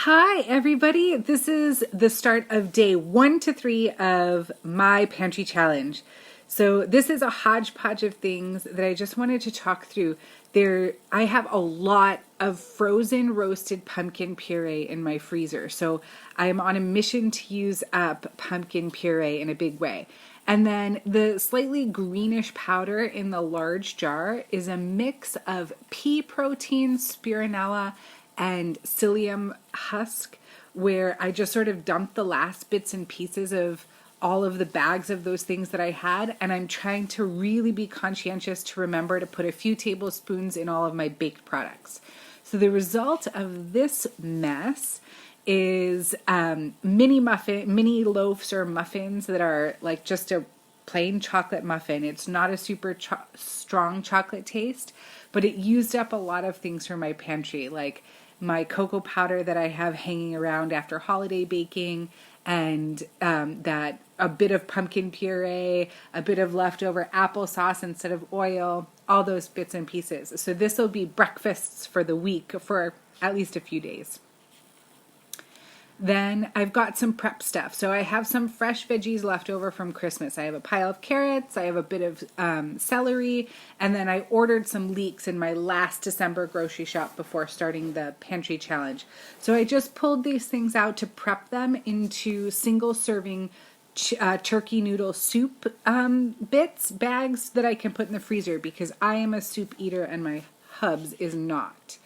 Hi, everybody. This is the start of day 1 to 3 of my pantry challenge. So this is a hodgepodge of things that I just wanted to talk through. I have a lot of frozen roasted pumpkin puree in my freezer. So I'm on a mission to use up pumpkin puree in a big way. And then the slightly greenish powder in the large jar is a mix of pea protein, spironella, and psyllium husk, where I just sort of dumped the last bits and pieces of all of the bags of those things that I had, and I'm trying to really be conscientious to remember to put a few tablespoons in all of my baked products. So the result of this mess is mini loaves or muffins that are like just a plain chocolate muffin. It's not a super strong chocolate taste, but it used up a lot of things from my pantry, like my cocoa powder that I have hanging around after holiday baking, and that a bit of pumpkin puree, a bit of leftover applesauce instead of oil, all those bits and pieces. So this will be breakfasts for the week for at least a few days. Then I've got some prep stuff. So I have some fresh veggies left over from Christmas. I have a pile of carrots, I have a bit of celery, and then I ordered some leeks in my last December grocery shop before starting the pantry challenge. So I just pulled these things out to prep them into single serving turkey noodle soup bags that I can put in the freezer, because I am a soup eater and my hubs is not.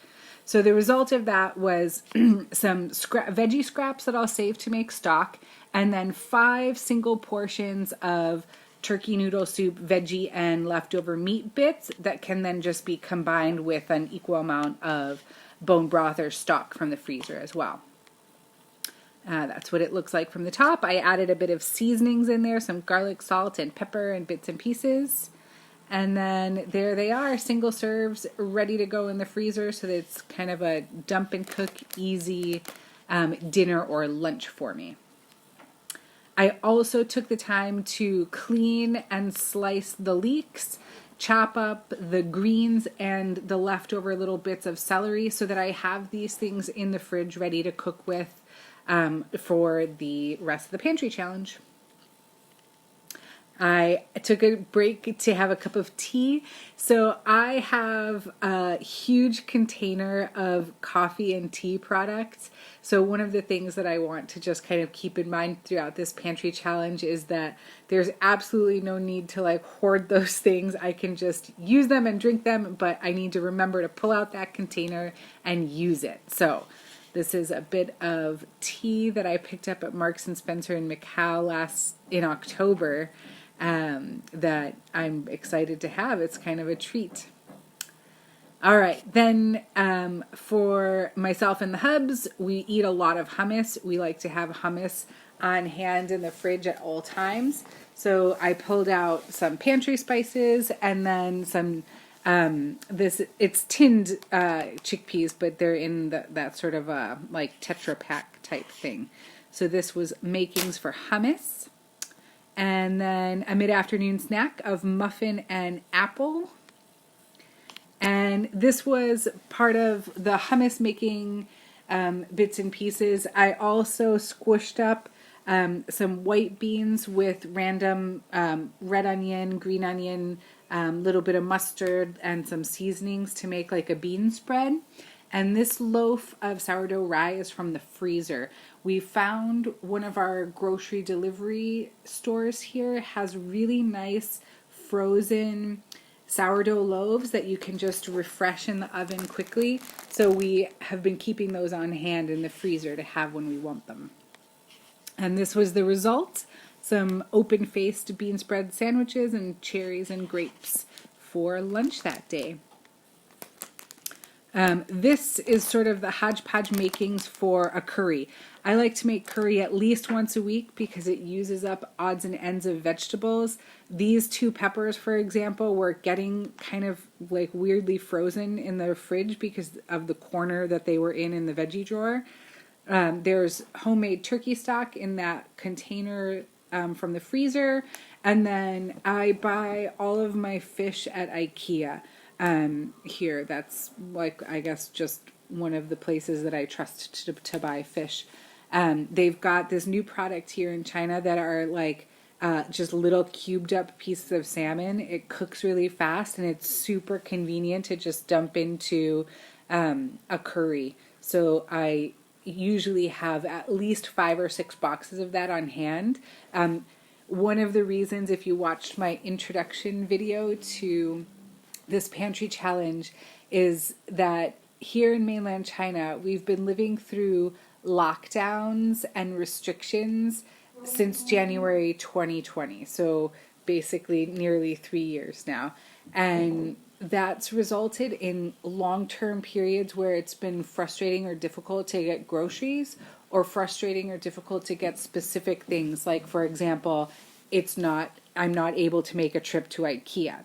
So the result of that was some veggie scraps that I'll save to make stock, and then 5 single portions of turkey noodle soup, veggie, and leftover meat bits that can then just be combined with an equal amount of bone broth or stock from the freezer as well. That's what it looks like from the top. I added a bit of seasonings in there, some garlic, salt, and pepper and bits and pieces. And then there they are, single serves, ready to go in the freezer, so that it's kind of a dump and cook easy dinner or lunch for me. I also took the time to clean and slice the leeks, chop up the greens and the leftover little bits of celery, so that I have these things in the fridge ready to cook with for the rest of the pantry challenge. I took a break to have a cup of tea. So I have a huge container of coffee and tea products. So one of the things that I want to just kind of keep in mind throughout this pantry challenge is that there's absolutely no need to like hoard those things. I can just use them and drink them, but I need to remember to pull out that container and use it. So this is a bit of tea that I picked up at Marks and Spencer in Macau in October. That I'm excited to have. It's kind of a treat. All right, then for myself and the hubs, we eat a lot of hummus. We like to have hummus on hand in the fridge at all times. So I pulled out some pantry spices and then some it's tinned chickpeas, but they're in that sort of like Tetra Pak type thing. So this was makings for hummus. And then a mid-afternoon snack of muffin and apple. And this was part of the hummus making bits and pieces. I also squished up some white beans with random red onion, green onion, little bit of mustard, and some seasonings to make like a bean spread. And this loaf of sourdough rye is from the freezer. We found one of our grocery delivery stores here has really nice frozen sourdough loaves that you can just refresh in the oven quickly. So we have been keeping those on hand in the freezer to have when we want them. And this was the result. Some open-faced bean spread sandwiches and cherries and grapes for lunch that day. This is sort of the hodgepodge makings for a curry. I like to make curry at least once a week because it uses up odds and ends of vegetables. These 2 peppers, for example, were getting kind of like weirdly frozen in the fridge because of the corner that they were in the veggie drawer. There's homemade turkey stock in that container from the freezer. And then I buy all of my fish at IKEA. Here, that's like, I guess, just one of the places that I trust to buy fish. They've got this new product here in China that are like just little cubed up pieces of salmon. It cooks really fast and it's super convenient to just dump into a curry. So I usually have at least 5 or 6 boxes of that on hand. One of the reasons, if you watched my introduction video to this pantry challenge, is that here in mainland China, we've been living through lockdowns and restrictions since January 2020. So basically nearly 3 years now. And that's resulted in long-term periods where it's been frustrating or difficult to get groceries, or frustrating or difficult to get specific things. Like, for example, I'm not able to make a trip to IKEA.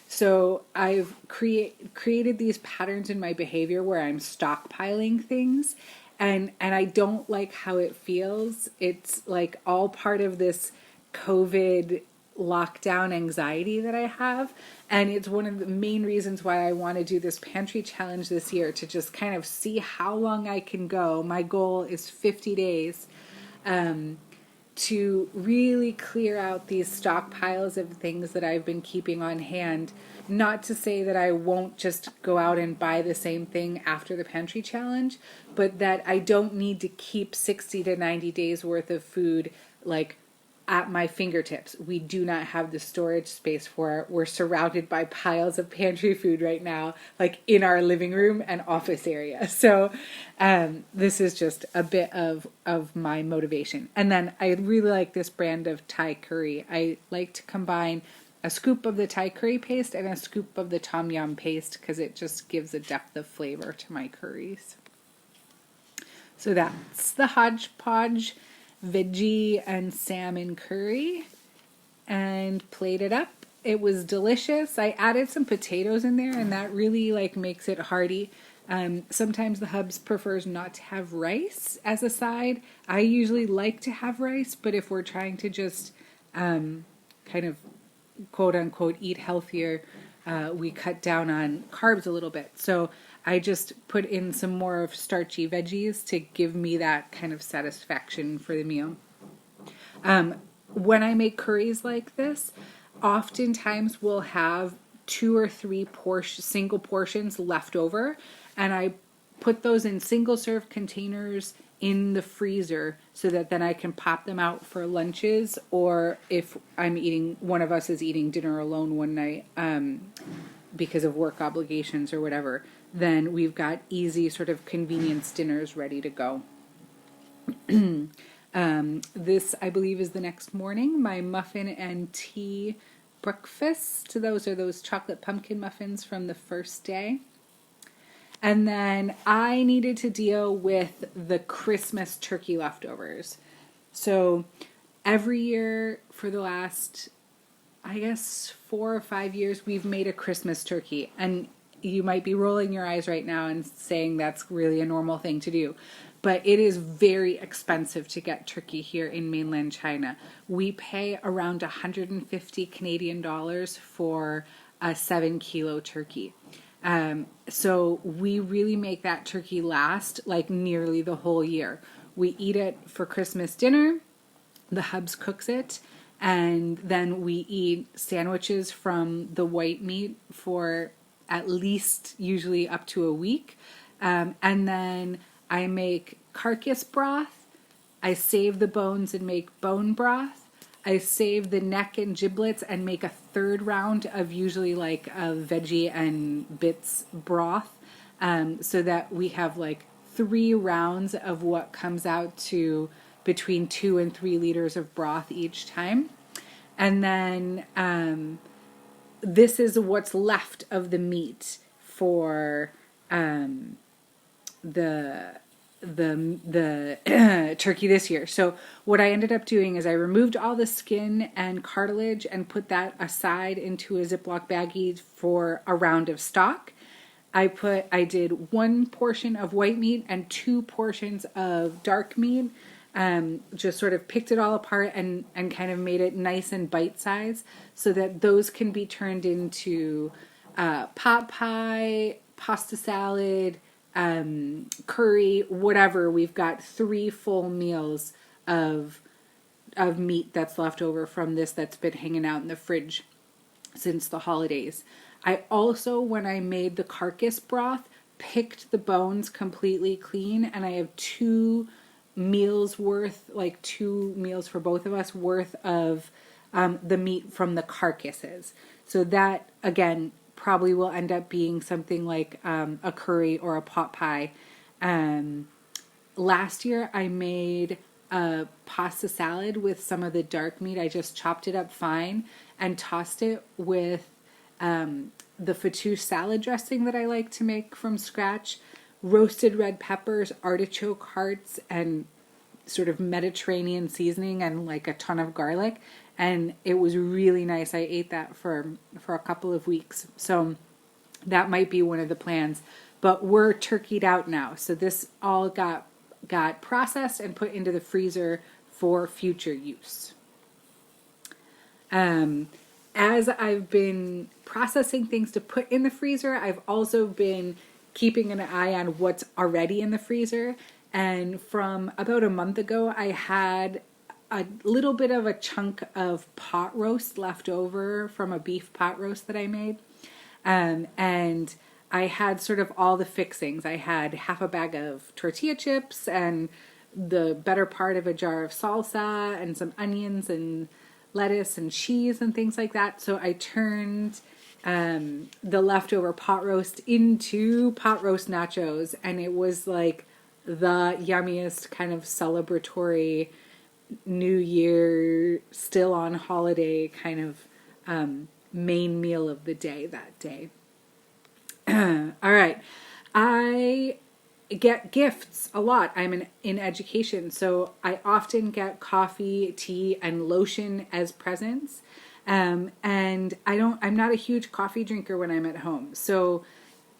So I've created these patterns in my behavior where I'm stockpiling things, and I don't like how it feels. It's like all part of this COVID lockdown anxiety that I have, and it's one of the main reasons why I want to do this pantry challenge this year, to just kind of see how long I can go. My goal is 50 days. To really clear out these stockpiles of things that I've been keeping on hand. Not to say that I won't just go out and buy the same thing after the pantry challenge, but that I don't need to keep 60 to 90 days worth of food like at my fingertips. We do not have the storage space for it. We're surrounded by piles of pantry food right now, like in our living room and office area. So this is just a bit of my motivation. And then I really like this brand of Thai curry. I like to combine a scoop of the Thai curry paste and a scoop of the Tom Yum paste, because it just gives a depth of flavor to my curries. So that's the hodgepodge veggie and salmon curry, and plated up. It was delicious. I added some potatoes in there, and that really like makes it hearty. Sometimes the hubs prefers not to have rice as a side. I usually like to have rice, but if we're trying to just kind of quote unquote eat healthier, we cut down on carbs a little bit. So I just put in some more of starchy veggies to give me that kind of satisfaction for the meal. When I make curries like this, oftentimes we'll have 2 or 3 single portions left over, and I put those in single serve containers in the freezer so that then I can pop them out for lunches, or if one of us is eating dinner alone one night because of work obligations or whatever, then we've got easy sort of convenience dinners ready to go. This, I believe, is the next morning, my muffin and tea breakfast. Those are those chocolate pumpkin muffins from the first day. And then I needed to deal with the Christmas turkey leftovers. So every year for the last, I guess, 4 or 5 years, we've made a Christmas turkey. And you might be rolling your eyes right now and saying that's really a normal thing to do. But it is very expensive to get turkey here in mainland China. We pay around 150 Canadian dollars for a 7-kilo turkey. So we really make that turkey last like nearly the whole year. We eat it for Christmas dinner. The hubs cooks it. And then we eat sandwiches from the white meat for at least usually up to a week. And then I make carcass broth. I save the bones and make bone broth. I save the neck and giblets and make a third round of usually like a veggie and bits broth, so that we have like 3 rounds of what comes out to between 2 and 3 liters of broth each time. And then this is what's left of the meat for the turkey this year. So what I ended up doing is I removed all the skin and cartilage and put that aside into a Ziploc baggie for a round of stock. I did 1 portion of white meat and 2 portions of dark meat. Just sort of picked it all apart and kind of made it nice and bite-sized so that those can be turned into pot pie, pasta salad, curry, whatever. We've got 3 full meals of meat that's left over from this that's been hanging out in the fridge since the holidays. I also, when I made the carcass broth, picked the bones completely clean, and I have 2 meals worth, like 2 meals for both of us worth of the meat from the carcasses. So that, again, probably will end up being something like a curry or a pot pie. Last year I made a pasta salad with some of the dark meat. I just chopped it up fine and tossed it with the fattoush salad dressing that I like to make from scratch, roasted red peppers, artichoke hearts, and sort of Mediterranean seasoning, and like a ton of garlic. And it was really nice. I ate that for a couple of weeks. So that might be one of the plans. But we're turkeyed out now. So this all got processed and put into the freezer for future use. As I've been processing things to put in the freezer, I've also been keeping an eye on what's already in the freezer. And from about a month ago, I had a little bit of a chunk of pot roast left over from a beef pot roast that I made. And I had sort of all the fixings. I had half a bag of tortilla chips and the better part of a jar of salsa and some onions and lettuce and cheese and things like that. So I turned the leftover pot roast into pot roast nachos, and it was like the yummiest kind of celebratory New Year, still on holiday kind of main meal of the day that day. All right. I get gifts a lot. I'm in education, so I often get coffee, tea, and lotion as presents. And I'm not a huge coffee drinker when I'm at home. So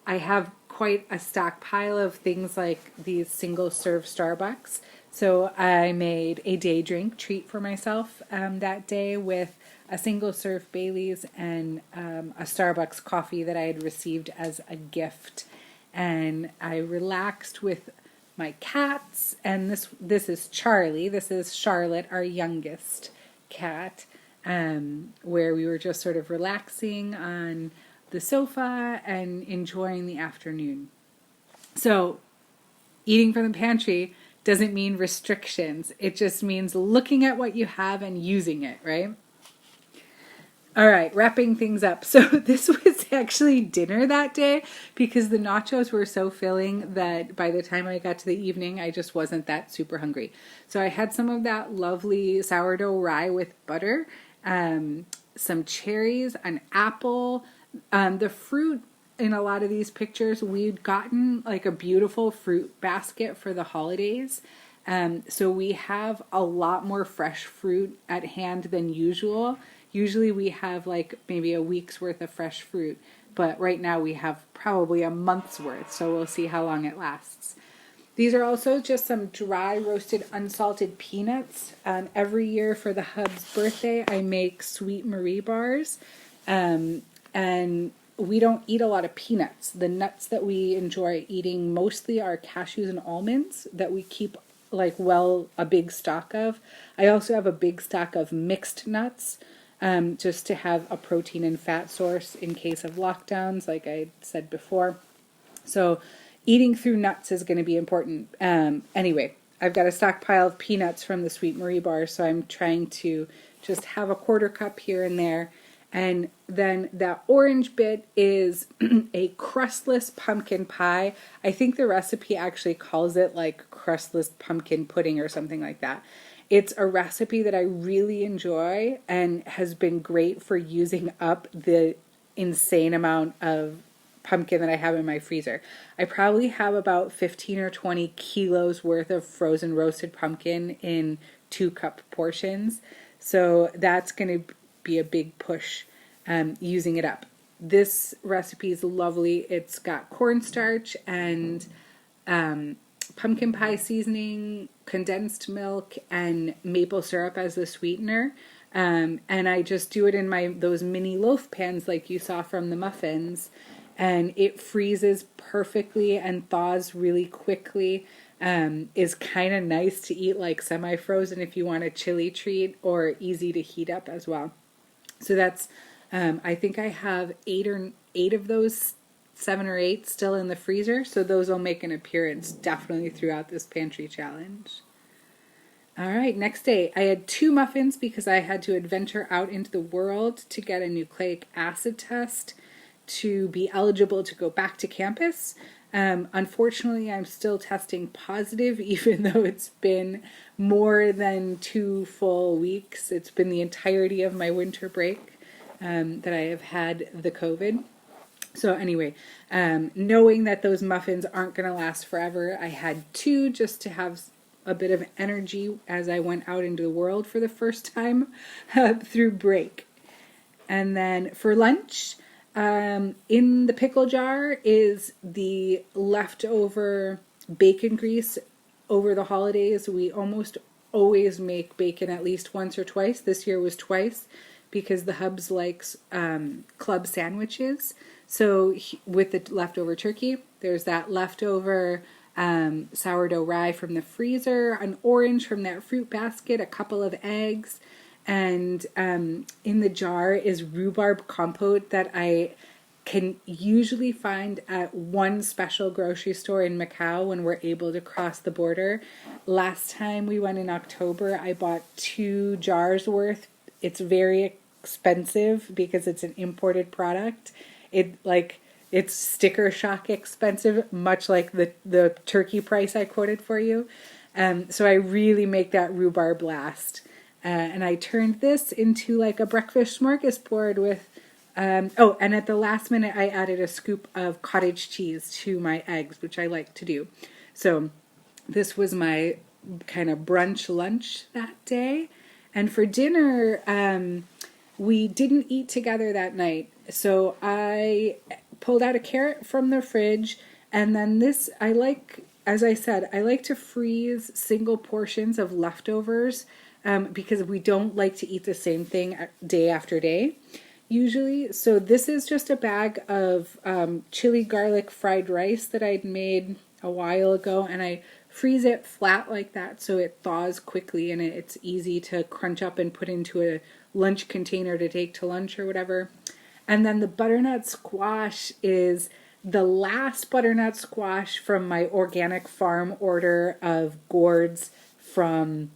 I have quite a stockpile of things like these single serve Starbucks. So I made a day drink treat for myself that day with a single serve Bailey's and a Starbucks coffee that I had received as a gift. And I relaxed with my cats, and this is Charlie. This is Charlotte, our youngest cat, where we were just sort of relaxing on the sofa and enjoying the afternoon. So eating from the pantry doesn't mean restrictions. It just means looking at what you have and using it, right? All right, wrapping things up. So this was actually dinner that day because the nachos were so filling that by the time I got to the evening, I just wasn't that super hungry. So I had some of that lovely sourdough rye with butter, some cherries, an apple. The fruit in a lot of these pictures, we'd gotten like a beautiful fruit basket for the holidays. So we have a lot more fresh fruit at hand than usual. Usually we have like maybe a week's worth of fresh fruit, but right now we have probably a month's worth, so we'll see how long it lasts. These are also just some dry roasted unsalted peanuts. Every year for the hub's birthday, I make Sweet Marie bars, and we don't eat a lot of peanuts. The nuts that we enjoy eating mostly are cashews and almonds that we keep a big stock of. I also have a big stock of mixed nuts, just to have a protein and fat source in case of lockdowns, like I said before. So eating through nuts is going to be important. Anyway, I've got a stockpile of peanuts from the Sweet Marie bar, so I'm trying to just have a quarter cup here and there. And then that orange bit is a crustless pumpkin pie. I think the recipe actually calls it like crustless pumpkin pudding or something like that. It's a recipe that I really enjoy and has been great for using up the insane amount of pumpkin that I have in my freezer. I probably have about 15 or 20 kilos worth of frozen roasted pumpkin in 2-cup portions. So that's going to be a big push using it up. This recipe is lovely. It's got cornstarch and pumpkin pie seasoning, condensed milk, and maple syrup as the sweetener. And I just do it in those mini loaf pans like you saw from the muffins. and it freezes perfectly and thaws really quickly. Is kind of nice to eat like semi-frozen if you want a chili treat, or easy to heat up as well. So that's, I think I have eight of those, 7 or 8 still in the freezer. So those will make an appearance definitely throughout this pantry challenge. All right, next day I had 2 muffins because I had to adventure out into the world to get a nucleic acid test to be eligible to go back to campus. Unfortunately, I'm still testing positive, even though it's been more than 2 full weeks. It's been the entirety of my winter break that I have had the COVID. So anyway, knowing that those muffins aren't going to last forever, I had 2 just to have a bit of energy as I went out into the world for the first time through break. And then for lunch, in the pickle jar is the leftover bacon grease over the holidays. We almost always make bacon at least once or twice. This year was twice because the hubs likes club sandwiches. So with the leftover turkey, there's that leftover sourdough rye from the freezer, an orange from that fruit basket, a couple of eggs, and in the jar is rhubarb compote that I can usually find at one special grocery store in Macau when we're able to cross the border. Last time we went in October, I bought 2 jars worth. It's very expensive because it's an imported product. It's sticker shock expensive, much like the turkey price I quoted for you. So I really make that rhubarb last. And I turned this into like a breakfast smorgasbord with, and at the last minute I added a scoop of cottage cheese to my eggs, which I like to do. So this was my kind of brunch lunch that day. And for dinner, we didn't eat together that night. So I pulled out a carrot from the fridge, and then this, as I said, I like to freeze single portions of leftovers because we don't like to eat the same thing day after day, usually. So this is just a bag of chili garlic fried rice that I'd made a while ago, and I freeze it flat like that so it thaws quickly and it's easy to crunch up and put into a lunch container to take to lunch or whatever. And then the butternut squash is the last butternut squash from my organic farm order of gourds from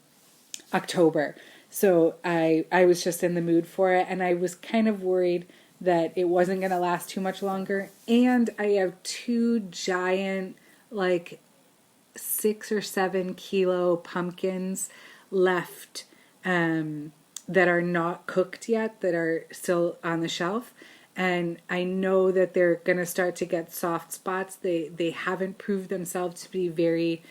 October. So I was just in the mood for it, and I was kind of worried that it wasn't going to last too much longer. And I have 2 giant, like 6 or 7 kilo pumpkins left that are not cooked yet, that are still on the shelf. And I know that they're going to start to get soft spots. They haven't proved themselves to be very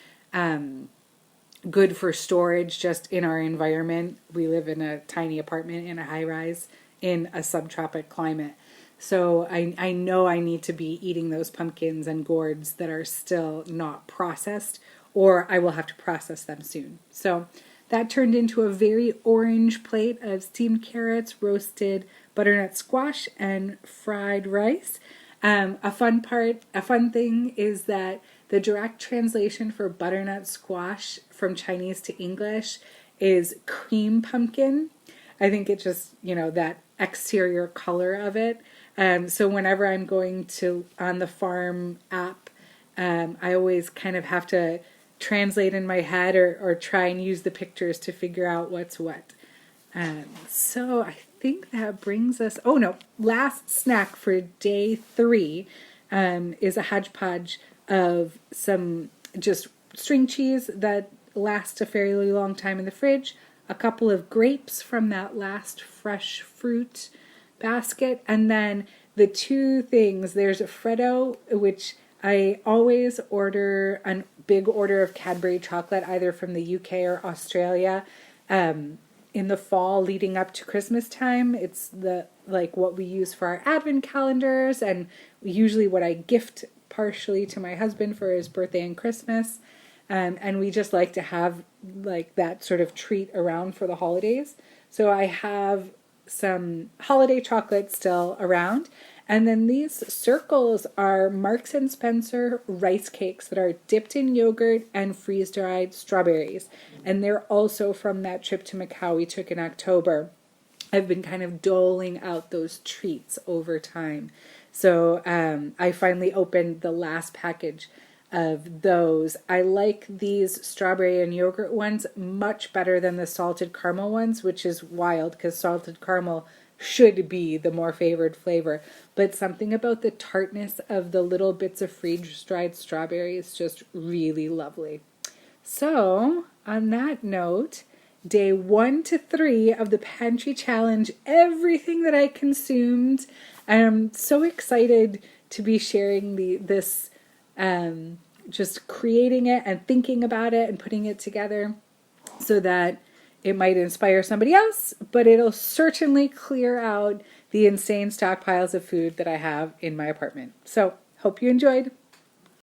good for storage just in our environment. We live in a tiny apartment in a high rise in a subtropic climate. So I know I need to be eating those pumpkins and gourds that are still not processed, or I will have to process them soon. So that turned into a very orange plate of steamed carrots, roasted butternut squash, and fried rice. A fun thing is that the direct translation for butternut squash from Chinese to English is cream pumpkin. I think it's just, that exterior color of it. So whenever I'm going to, on the farm app, I always kind of have to translate in my head or try and use the pictures to figure out what's what. So I think that brings us, last snack for day 3 is a hodgepodge of some just string cheese that lasts a fairly long time in the fridge, a couple of grapes from that last fresh fruit basket, and then the 2 things, there's a Freddo, which I always order a big order of Cadbury chocolate, either from the UK or Australia, in the fall leading up to Christmas time. It's what we use for our advent calendars, and usually what I gift partially to my husband for his birthday and Christmas. And we just like to have that sort of treat around for the holidays. So I have some holiday chocolate still around, And then these circles are Marks and Spencer rice cakes that are dipped in yogurt and freeze-dried strawberries. And they're also from that trip to Macau we took in October. I've been kind of doling out those treats over time. So I finally opened the last package of those. I like these strawberry and yogurt ones much better than the salted caramel ones, which is wild because salted caramel should be the more favored flavor. But something about the tartness of the little bits of freeze-dried strawberry is just really lovely. So, on that note, day 1 to 3 of the pantry challenge, everything that I consumed. I'm so excited to be sharing this, just creating it and thinking about it and putting it together so that it might inspire somebody else, but it'll certainly clear out the insane stockpiles of food that I have in my apartment. So, hope you enjoyed.